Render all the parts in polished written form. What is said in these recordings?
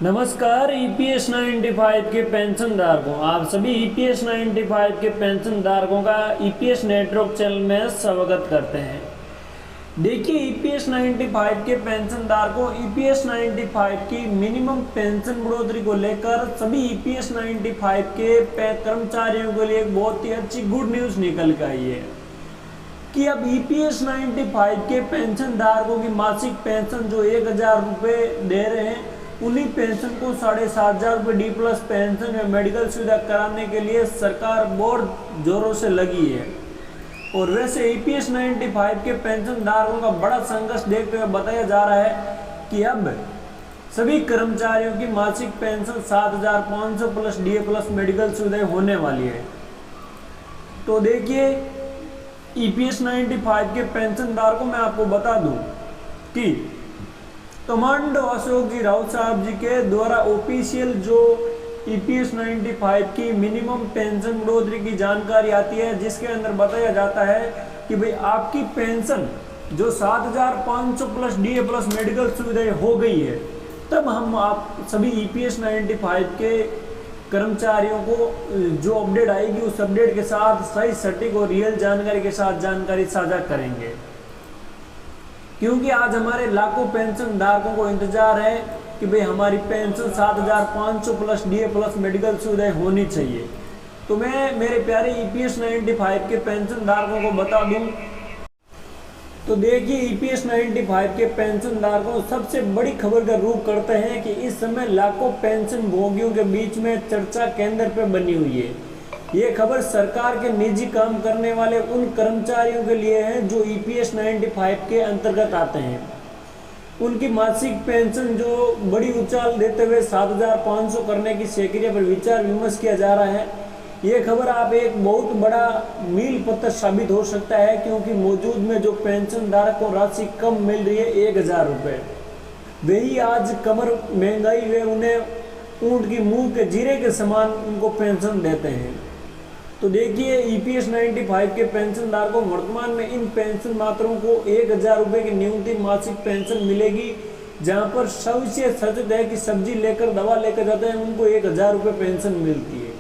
नमस्कार। ईपीएस 95 के पेंशन धारकों, आप सभी ईपीएस 95 के पेंशन धारकों का ईपीएस नेटवर्क चैनल में स्वागत करते हैं। देखिए, ईपीएस 95 के पेंशन धारकों, ईपीएस 95 की मिनिमम पेंशन बढ़ोतरी को लेकर सभी ईपीएस 95 के कर्मचारियों के लिए एक बहुत ही अच्छी गुड न्यूज निकल के आई है कि अब ईपीएस 95 के पेंशन धारकों की मासिक पेंशन जो 1000 रुपये दे रहे हैं, उन्हीं पेंशन को 7500 रुपये डी प्लस पेंशन में मेडिकल सुविधा कराने के लिए सरकार बहुत जोरों से लगी है। और वैसे ईपीएस 95 के पेंशन धारकों का बड़ा संघर्ष देखते हुए बताया जा रहा है कि अब सभी कर्मचारियों की मासिक pension 7500 plus DA plus medical सुविधाएं होने वाली है। तो देखिए, ईपीएस 95 के पेंशन धारकों मैं आपको बता दूं कि कमांडो अशोक जी राउत साहब जी के द्वारा ऑफिशियल जो ईपीएस 95 की मिनिमम पेंशन बढ़ोतरी की जानकारी आती है, जिसके अंदर बताया जाता है कि भाई आपकी पेंशन जो 7500 प्लस डीए प्लस मेडिकल सुविधाएं हो गई है, तब हम आप सभी ईपीएस 95 के कर्मचारियों को जो अपडेट आएगी उस अपडेट के साथ सही सटीक और रियल जानकारी के साथ जानकारी साझा करेंगे। क्योंकि आज हमारे लाखों पेंशन धारकों को इंतजार है कि भाई हमारी pension 7500 plus DA plus medical सुविधाएं होनी चाहिए। तो मैं मेरे प्यारे ईपीएस 95 के पेंशन धारकों को बता दूं, तो देखिए, ईपीएस 95 के पेंशन धारकों सबसे बड़ी खबर का रूप करते हैं कि इस समय लाखों पेंशन भोगियों के बीच में चर्चा केंद्र पर बनी हुई है। ये खबर सरकार के निजी काम करने वाले उन कर्मचारियों के लिए है जो ईपीएस 95 के अंतर्गत आते हैं। उनकी मासिक पेंशन जो बड़ी उछाल देते हुए 7500 करने की प्रक्रिया पर विचार विमर्श किया जा रहा है। ये खबर आप एक बहुत बड़ा मील पत्थर साबित हो सकता है, क्योंकि मौजूद में जो पेंशन धारक को राशि कम मिल रही है 1000 रुपये, वही आज कमर महंगाई वे उन्हें ऊंट की मुंह के जीरे के समान उनको पेंशन देते हैं। तो देखिए, ईपीएस 95 के पेंशन धारकों वर्तमान में इन पेंशन मात्रों को 1000 रुपये की न्यूनतम मासिक पेंशन मिलेगी, जहां पर सबसे सचेत है कि सब्जी लेकर दवा लेकर जाते हैं उनको 1000 रुपये पेंशन मिलती है,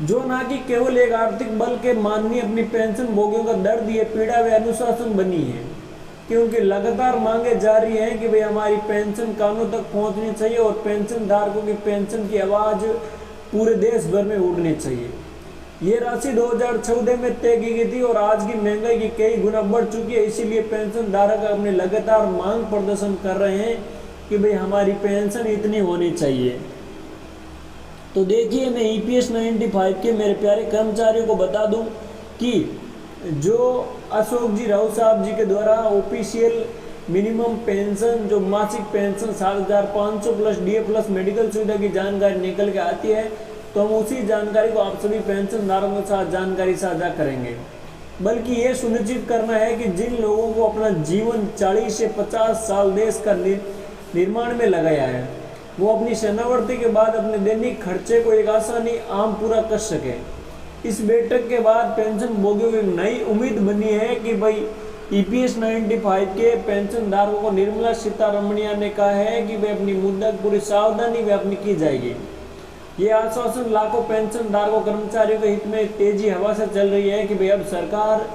जो ना कि केवल एक आर्थिक बल के माननीय अपनी पेंशन भोगियों का दर्द ये पीड़ा व अनुशासन बनी है। क्योंकि लगातार मांगे जारी हैं कि भाई हमारी पेंशन कानों तक पहुंचनी चाहिए और पेंशन धारकों की पेंशन की आवाज़ पूरे देश भर में उठनी चाहिए। ये राशि 2014 में तय की गई थी और आज की महंगाई की कई गुना बढ़ चुकी है। इसीलिए पेंशन धारक अपने लगातार मांग प्रदर्शन कर रहे हैं कि भाई हमारी पेंशन इतनी होनी चाहिए। तो देखिए, मैं ईपीएस 95 के मेरे प्यारे कर्मचारियों को बता दूं कि जो अशोक जी राउत साहब जी के द्वारा ऑफिशियल मिनिमम पेंशन जो मासिक pension 7500 plus DA plus medical सुविधा की जानकारी निकल के आती है, तो हम उसी जानकारी को आप सभी पेंशन धारकों के साथ जानकारी साझा करेंगे। बल्कि ये सुनिश्चित करना है कि जिन लोगों को अपना जीवन 40 से 50 साल देश का निर्माण में लगाया है, वो अपनी सेवानिवृत्ति के बाद अपने दैनिक खर्चे को एक आसानी आम पूरा कर सके। इस बैठक के बाद पेंशन भोगियों को एक नई उम्मीद बनी है कि भाई ईपीएस 95 के पेंशन धारकों को निर्मला सीतारमणिया ने कहा है कि वे अपनी मुद्दा पूरी सावधानी वे अपनी की जाएगी। ये आश्वासन लाखों पेंशन धारकों कर्मचारियों के हित में तेजी हवा से चल रही है कि भाई अब सरकार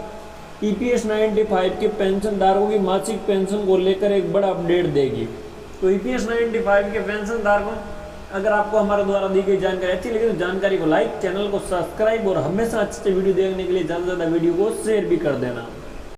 ईपीएस 95 के पेंशन धारकों की मासिक पेंशन को लेकर एक बड़ा अपडेट देगी। तो ईपीएस 95 के पेंशन धारकों, अगर आपको हमारे द्वारा दी गई जानकारी अच्छी लगे तो जानकारी को लाइक, चैनल को सब्सक्राइब और हमेशा अच्छे वीडियो देखने के लिए ज़्यादा से ज़्यादा वीडियो को शेयर भी कर देना।